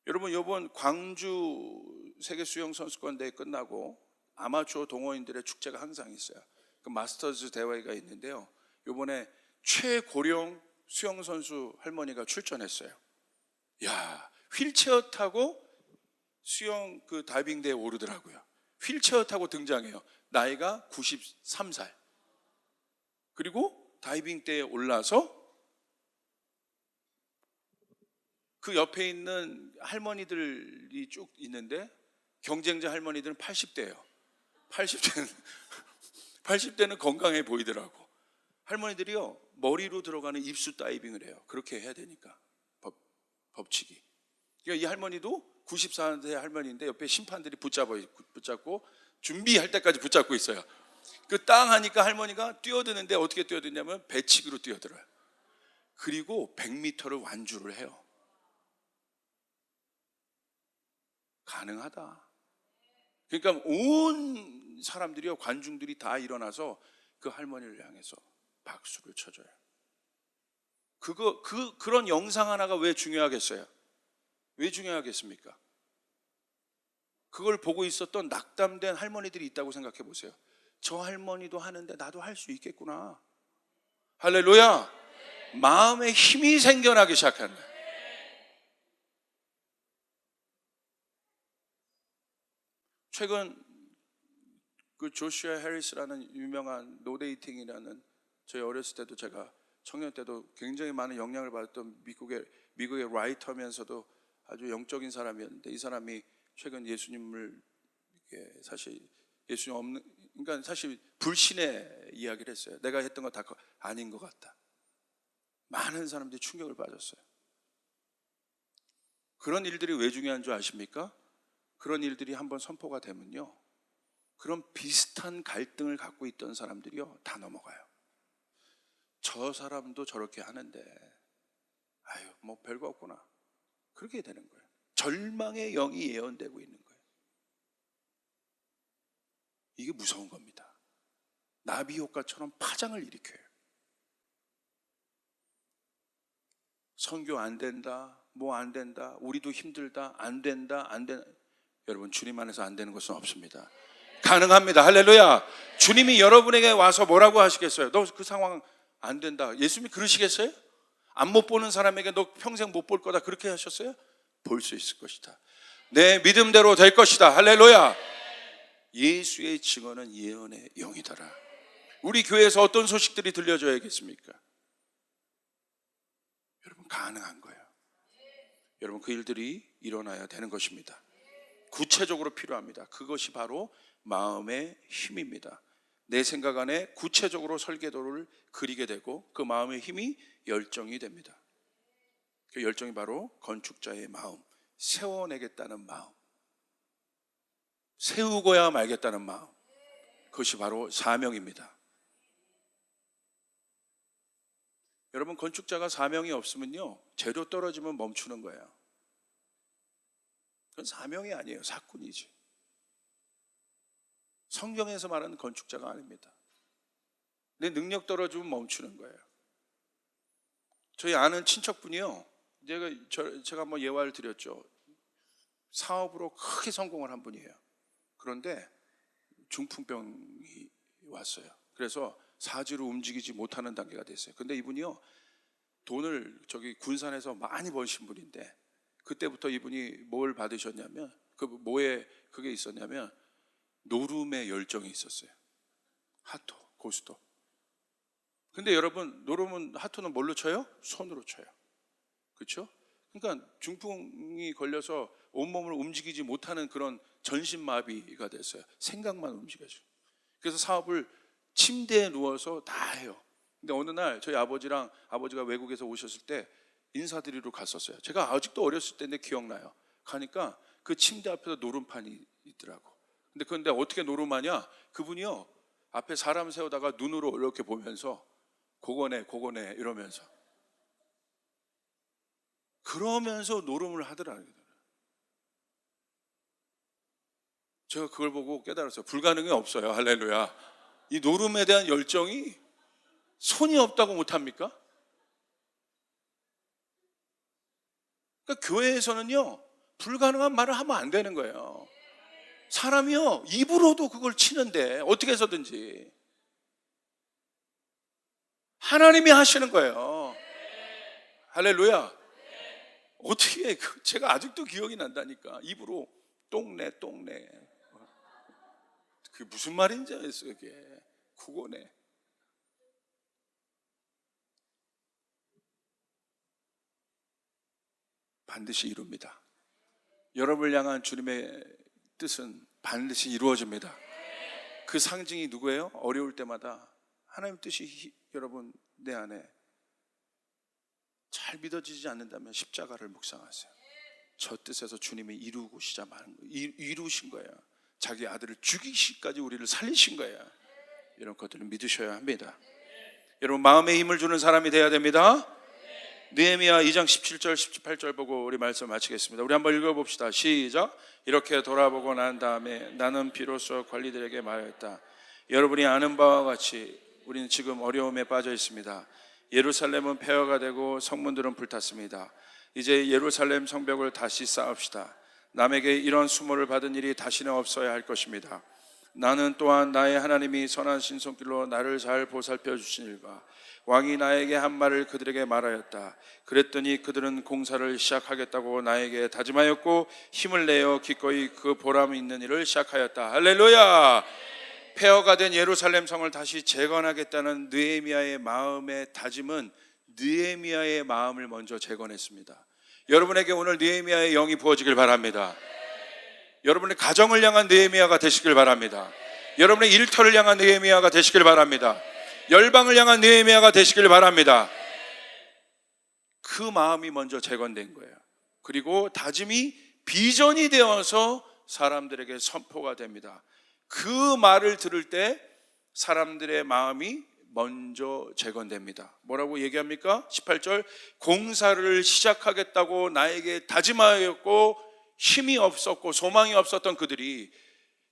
여러분, 이번 광주 세계 수영 선수권대회 끝나고 아마추어 동호인들의 축제가 항상 있어요. 그 마스터즈 대회가 있는데요. 이번에 최고령 수영 선수 할머니가 출전했어요. 야, 휠체어 타고 수영 그 다이빙 대회에 오르더라고요. 휠체어 타고 등장해요. 나이가 93살. 그리고 다이빙 대회에 올라서 그 옆에 있는 할머니들이 쭉 있는데 경쟁자 할머니들은 80대예요. 80대는 건강해 보이더라고. 할머니들이요, 머리로 들어가는 입수 다이빙을 해요. 그렇게 해야 되니까, 법칙이. 그러니까 이 할머니도 94세 할머니인데 옆에 심판들이 붙잡고 준비할 때까지 붙잡고 있어요. 그 땅 하니까 할머니가 뛰어드는데 어떻게 뛰어드냐면 배치기로 뛰어들어요. 그리고 100m를 완주를 해요. 가능하다. 그러니까 온 사람들이요, 관중들이 다 일어나서 그 할머니를 향해서 박수를 쳐줘요. 그런 영상 하나가 왜 중요하겠어요? 왜 중요하겠습니까? 그걸 보고 있었던 낙담된 할머니들이 있다고 생각해 보세요. 저 할머니도 하는데 나도 할 수 있겠구나. 할렐루야. 마음에 힘이 생겨나기 시작하는 거예요. 최근 그 조슈아 해리스라는 유명한 노데이팅이라는, 저희 어렸을 때도 제가 청년 때도 굉장히 많은 영향을 받았던 미국의 라이터면서도 아주 영적인 사람이었는데, 이 사람이 최근 예수님을, 사실 예수님 없는, 그러니까 사실 불신의 이야기를 했어요. 내가 했던 거 다 아닌 것 같다. 많은 사람들이 충격을 받았어요. 그런 일들이 왜 중요한 줄 아십니까? 그런 일들이 한번 선포가 되면요, 그런 비슷한 갈등을 갖고 있던 사람들이요, 다 넘어가요. 저 사람도 저렇게 하는데 아유 뭐 별거 없구나, 그렇게 되는 거예요. 절망의 영이 예언되고 있는 거예요. 이게 무서운 겁니다. 나비 효과처럼 파장을 일으켜요. 선교 안 된다, 뭐 안 된다, 우리도 힘들다, 안 된다, 안 된다. 여러분, 주님 안에서 안 되는 것은 없습니다. 가능합니다. 할렐루야. 주님이 여러분에게 와서 뭐라고 하시겠어요? 너 그 상황 안 된다, 예수님이 그러시겠어요? 안 못 보는 사람에게 너 평생 못 볼 거다, 그렇게 하셨어요? 볼 수 있을 것이다. 내 믿음대로 될 것이다. 할렐루야. 예수의 증언은 예언의 영이더라. 우리 교회에서 어떤 소식들이 들려줘야겠습니까? 여러분, 가능한 거예요. 여러분, 그 일들이 일어나야 되는 것입니다. 구체적으로 필요합니다. 그것이 바로 마음의 힘입니다. 내 생각 안에 구체적으로 설계도를 그리게 되고, 그 마음의 힘이 열정이 됩니다. 그 열정이 바로 건축자의 마음, 세워내겠다는 마음, 세우고야 말겠다는 마음, 그것이 바로 사명입니다. 여러분, 건축자가 사명이 없으면요, 재료 떨어지면 멈추는 거예요. 그건 사명이 아니에요, 사건이지. 성경에서 말하는 건축자가 아닙니다. 내 능력 떨어지면 멈추는 거예요. 저희 아는 친척분이요, 제가 한번 예화를 드렸죠. 사업으로 크게 성공을 한 분이에요. 그런데 중풍병이 왔어요. 그래서 사지로 움직이지 못하는 단계가 됐어요. 근데 이분이요, 돈을 저기 군산에서 많이 버신 분인데, 그때부터 이분이 뭘 받으셨냐면, 뭐에 그게 있었냐면 노름의 열정이 있었어요. 하토, 고스톱. 근데 여러분, 노름은, 하토는 뭘로 쳐요? 손으로 쳐요. 그렇죠? 그러니까 중풍이 걸려서 온몸을 움직이지 못하는 그런 전신마비가 됐어요. 생각만 움직여져요. 그래서 사업을 침대에 누워서 다 해요. 근데 어느 날 저희 아버지가 외국에서 오셨을 때 인사드리러 갔었어요. 제가 아직도 어렸을 때인데 기억나요. 가니까 그 침대 앞에서 노름판이 있더라고. 근데 어떻게 노름하냐? 그분이요, 앞에 사람 세우다가 눈으로 이렇게 보면서 고거네 이러면서, 그러면서 노름을 하더라고요. 제가 그걸 보고 깨달았어요. 불가능이 없어요. 할렐루야. 이 노름에 대한 열정이 손이 없다고 못합니까? 그러니까 교회에서는요, 불가능한 말을 하면 안 되는 거예요. 사람이요, 입으로도 그걸 치는데 어떻게 해서든지 하나님이 하시는 거예요. 할렐루야. 어떻게, 제가 아직도 기억이 난다니까. 입으로 똥내 그게 무슨 말인지 알겠어요. 그게 국어네. 반드시 이룹니다. 여러분을 향한 주님의 뜻은 반드시 이루어집니다. 그 상징이 누구예요? 어려울 때마다 하나님 뜻이 여러분 내 안에 잘 믿어지지 않는다면 십자가를 묵상하세요. 저 뜻에서 주님이 이루고시자 마는 거예요. 이루신 거예요. 자기 아들을 죽이시기까지 우리를 살리신 거예요. 이런 것들을 믿으셔야 합니다. 여러분, 마음의 힘을 주는 사람이 되어야 됩니다. 느헤미야 2장 17절 18절 보고 우리 말씀 마치겠습니다. 우리 한번 읽어봅시다. 시작. 이렇게 돌아보고 난 다음에 나는 비로소 관리들에게 말했다. 여러분이 아는 바와 같이 우리는 지금 어려움에 빠져 있습니다. 예루살렘은 폐허가 되고 성문들은 불탔습니다. 이제 예루살렘 성벽을 다시 쌓읍시다. 남에게 이런 수모를 받은 일이 다시는 없어야 할 것입니다. 나는 또한 나의 하나님이 선한 신손길로 나를 잘 보살펴 주시니까 왕이 나에게 한 말을 그들에게 말하였다. 그랬더니 그들은 공사를 시작하겠다고 나에게 다짐하였고 힘을 내어 기꺼이 그 보람 있는 일을 시작하였다. 할렐루야. 폐허가 된 예루살렘 성을 다시 재건하겠다는 느헤미야의 마음의 다짐은 느헤미야의 마음을 먼저 재건했습니다. 여러분에게 오늘 느헤미야의 영이 부어지길 바랍니다. 여러분의 가정을 향한 느헤미야가 되시길 바랍니다. 여러분의 일터를 향한 느헤미야가 되시길 바랍니다. 열방을 향한 느헤미야가 되시길 바랍니다. 그 마음이 먼저 재건된 거예요. 그리고 다짐이 비전이 되어서 사람들에게 선포가 됩니다. 그 말을 들을 때 사람들의 마음이 먼저 재건됩니다. 뭐라고 얘기합니까? 18절. 공사를 시작하겠다고 나에게 다짐하였고 힘이 없었고 소망이 없었던 그들이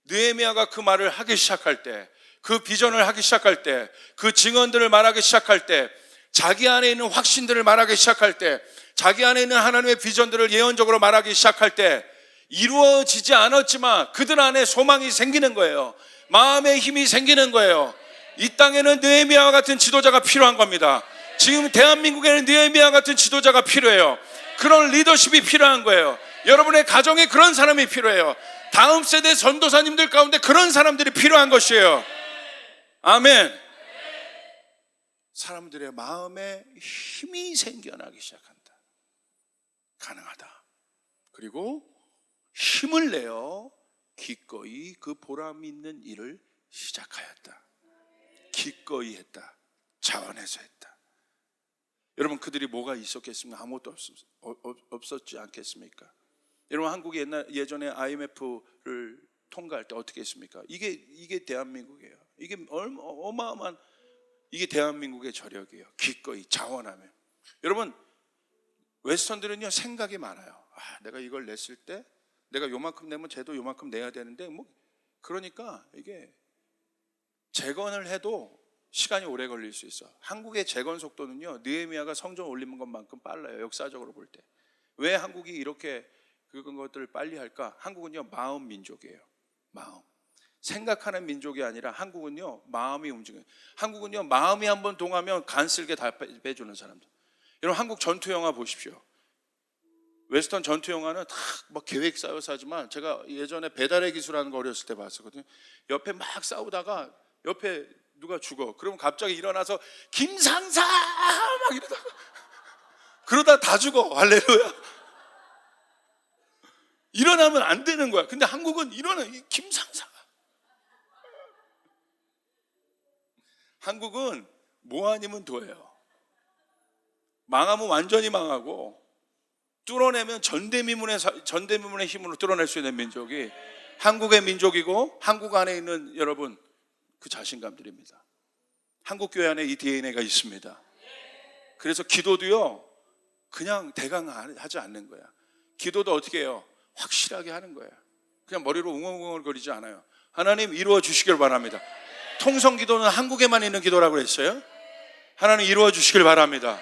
느헤미야가 그 말을 하기 시작할 때, 그 비전을 하기 시작할 때, 그 증언들을 말하기 시작할 때, 자기 안에 있는 확신들을 말하기 시작할 때, 자기 안에 있는 하나님의 비전들을 예언적으로 말하기 시작할 때 이루어지지 않았지만 그들 안에 소망이 생기는 거예요. 마음의 힘이 생기는 거예요. 이 땅에는 느헤미야 같은 지도자가 필요한 겁니다. 지금 대한민국에는 느헤미야 같은 지도자가 필요해요. 그런 리더십이 필요한 거예요. 여러분의 가정에 그런 사람이 필요해요. 다음 세대 전도사님들 가운데 그런 사람들이 필요한 것이에요. 아멘. 사람들의 마음에 힘이 생겨나기 시작한다. 가능하다. 그리고 힘을 내어 기꺼이 그 보람 있는 일을 시작하였다. 기꺼이 했다. 자원해서 했다. 여러분, 그들이 뭐가 있었겠습니까? 아무것도 없었지 않겠습니까? 여러분, 한국이 예전에 IMF를 통과할 때 어떻게 했습니까? 이게 대한민국이에요. 이게 어마어마한, 이게 대한민국의 저력이에요. 기꺼이 자원하며. 여러분, 웨스턴들은요 생각이 많아요. 내가 이걸 냈을 때 내가 요만큼 내면 쟤도 요만큼 내야 되는데 그러니까 이게 재건을 해도 시간이 오래 걸릴 수 있어. 한국의 재건 속도는요 느헤미야가 성전 올리는 것만큼 빨라요. 역사적으로 볼 때. 왜 한국이 이렇게 그런 것들을 빨리 할까? 한국은요 마음 민족이에요. 마음. 생각하는 민족이 아니라 한국은요 마음이 움직여요. 한국은요 마음이 한번 동하면 간 쓸게 다 빼주는 사람들. 여러분, 한국 전투 영화 보십시오. 웨스턴 전투 영화는 다 막 계획 쌓여서 하지만 제가 예전에 배달의 기술하는 거 어렸을 때 봤었거든요. 옆에 막 싸우다가 옆에 누가 죽어. 그러면 갑자기 일어나서 김상사 막 이러다가 그러다 다 죽어. 할렐루야. 일어나면 안 되는 거야. 근데 한국은 김상사가. 한국은 뭐 아니면 도예요. 망하면 완전히 망하고 뚫어내면 전대미문의 힘으로 뚫어낼 수 있는 민족이 한국의 민족이고 한국 안에 있는 여러분 그 자신감들입니다. 한국 교회 안에 이 DNA가 있습니다. 그래서 기도도요 그냥 대강 하지 않는 거야. 기도도 어떻게 해요? 확실하게 하는 거예요. 그냥 머리로 웅얼웅얼 거리지 않아요. 하나님 이루어 주시길 바랍니다. 통성 기도는 한국에만 있는 기도라고 그랬어요. 하나님 이루어 주시길 바랍니다.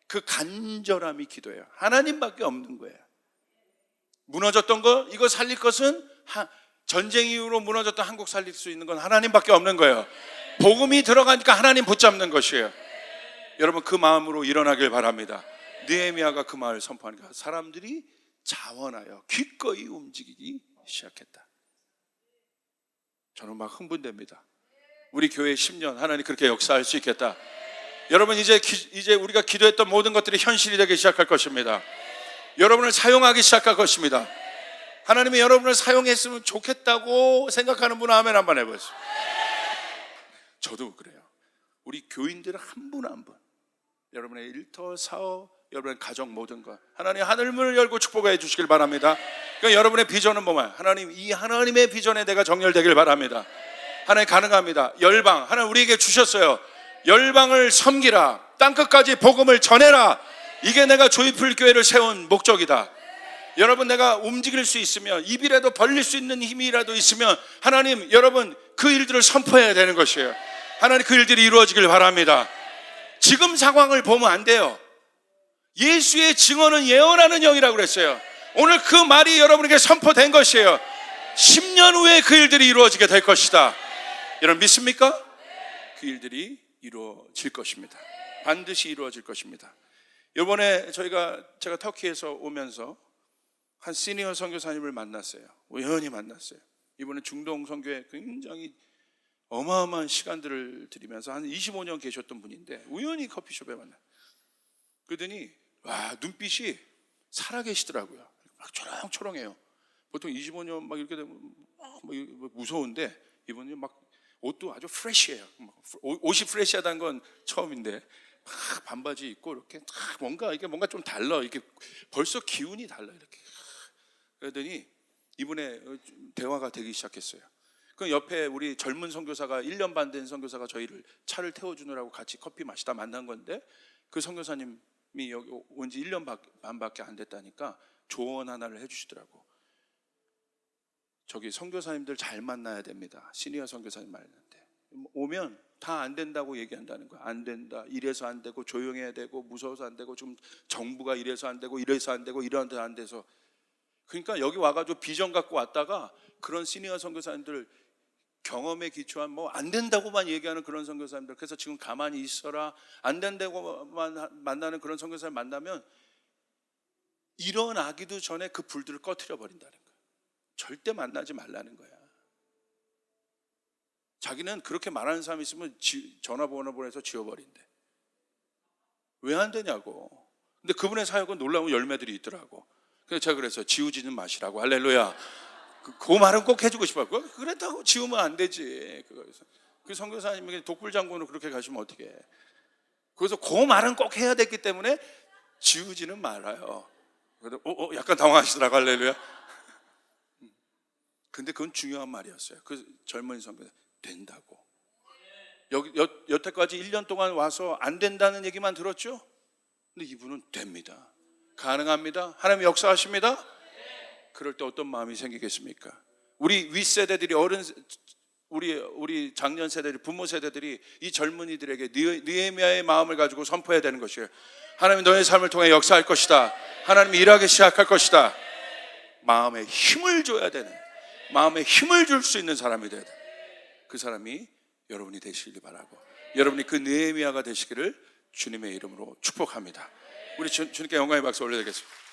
그 간절함이 기도예요. 하나님밖에 없는 거예요. 무너졌던 거, 이거 살릴 것은 전쟁 이후로 무너졌던 한국 살릴 수 있는 건 하나님밖에 없는 거예요. 복음이 들어가니까 하나님 붙잡는 것이에요. 여러분, 그 마음으로 일어나길 바랍니다. 느헤미야가 그 마음을 선포하니까 사람들이 자원하여 기꺼이 움직이기 시작했다. 저는 막 흥분됩니다. 우리 교회 10년 하나님 그렇게 역사할 수 있겠다. 여러분, 이제 우리가 기도했던 모든 것들이 현실이 되기 시작할 것입니다. 여러분을 사용하기 시작할 것입니다. 하나님이 여러분을 사용했으면 좋겠다고 생각하는 분은 아멘 한번 해보세요. 저도 그래요. 우리 교인들 한 분 한 분, 여러분의 일터, 사업, 여러분의 가정 모든 것 하나님 하늘문을 열고 축복해 주시길 바랍니다. 그러니까 여러분의 비전은 뭐예요? 하나님, 이 하나님의 비전에 내가 정렬되길 바랍니다. 하나님 가능합니다. 열방 하나님 우리에게 주셨어요. 열방을 섬기라. 땅끝까지 복음을 전해라. 이게 내가 조이풀 교회를 세운 목적이다. 여러분, 내가 움직일 수 있으면, 입이라도 벌릴 수 있는 힘이라도 있으면 하나님, 여러분 그 일들을 선포해야 되는 것이에요. 하나님, 그 일들이 이루어지길 바랍니다. 지금 상황을 보면 안 돼요. 예수의 증언은 예언하는 영이라고 그랬어요. 오늘 그 말이 여러분에게 선포된 것이에요. 10년 후에 그 일들이 이루어지게 될 것이다. 여러분 믿습니까? 그 일들이 이루어질 것입니다. 반드시 이루어질 것입니다. 이번에 제가 터키에서 오면서 한 시니어 선교사님을 만났어요. 우연히 만났어요. 이번에 중동 선교에 굉장히 어마어마한 시간들을 들이면서 한 25년 계셨던 분인데 우연히 커피숍에 만나요. 그러더니 와, 눈빛이 살아계시더라고요. 막 초롱초롱해요. 보통 25년 막 이렇게 되면 막 무서운데 이분이 막 옷도 아주 프레시해요. 옷이 프레시하다는 건 처음인데 막 반바지 입고 이렇게 뭔가 좀 달라. 이렇게 벌써 기운이 달라 이렇게. 그러더니 이분의 대화가 되기 시작했어요. 그 옆에 우리 젊은 선교사가 1년 반 된 선교사가 저희를 차를 태워주느라고 같이 커피 마시다 만난 건데 그 선교사님이 여기 온 지 1년 반밖에 안 됐다니까 조언 하나를 해주시더라고. 저기 선교사님들 잘 만나야 됩니다. 시니어 선교사님 만났는데 오면 다 안 된다고 얘기한다는 거야. 안 된다. 이래서 안 되고 조용해야 되고 무서워서 안 되고 지금 정부가 이래서 안 되고 이래서 안 되고 이런 데 안 돼서. 그러니까 여기 와가지고 비전 갖고 왔다가 그런 시니어 선교사님들 경험에 기초한 뭐 안 된다고만 얘기하는 그런 선교사님들, 그래서 지금 가만히 있어라 안 된다고만 만나는 그런 선교사님 만나면 일어나기도 전에 그 불들을 꺼트려 버린다는 거야. 절대 만나지 말라는 거야. 자기는 그렇게 말하는 사람이 있으면 전화번호 보내서 지워버린대. 왜 안 되냐고. 근데 그분의 사역은 놀라운 열매들이 있더라고. 그래서 제가 그랬어요. 지우지는 마시라고. 할렐루야. 그 말은 꼭 해주고 싶어요. 그렇다고 지우면 안 되지. 그 선교사님에게 독불장군으로 그렇게 가시면 어떻게 해. 그래서 그 말은 꼭 해야 됐기 때문에 지우지는 말아요. 그래도 약간 당황하시더라고. 할렐루야. 근데 그건 중요한 말이었어요. 그 젊은 선교사 된다고. 여태까지 1년 동안 와서 안 된다는 얘기만 들었죠? 근데 이분은 됩니다. 가능합니다. 하나님 역사하십니다. 그럴 때 어떤 마음이 생기겠습니까? 우리 윗세대들이 우리 장년 세대들, 부모 세대들이 이 젊은이들에게 느헤미야의 마음을 가지고 선포해야 되는 것이에요. 하나님 너의 삶을 통해 역사할 것이다. 하나님이 일하기 시작할 것이다. 마음에 힘을 줘야 되는, 마음에 힘을 줄 수 있는 사람이 돼야 돼. 그 사람이 여러분이 되시길 바라고, 여러분이 그 느헤미야가 되시기를 주님의 이름으로 축복합니다. 우리 주님께 영광의 박수 올려드리겠습니다.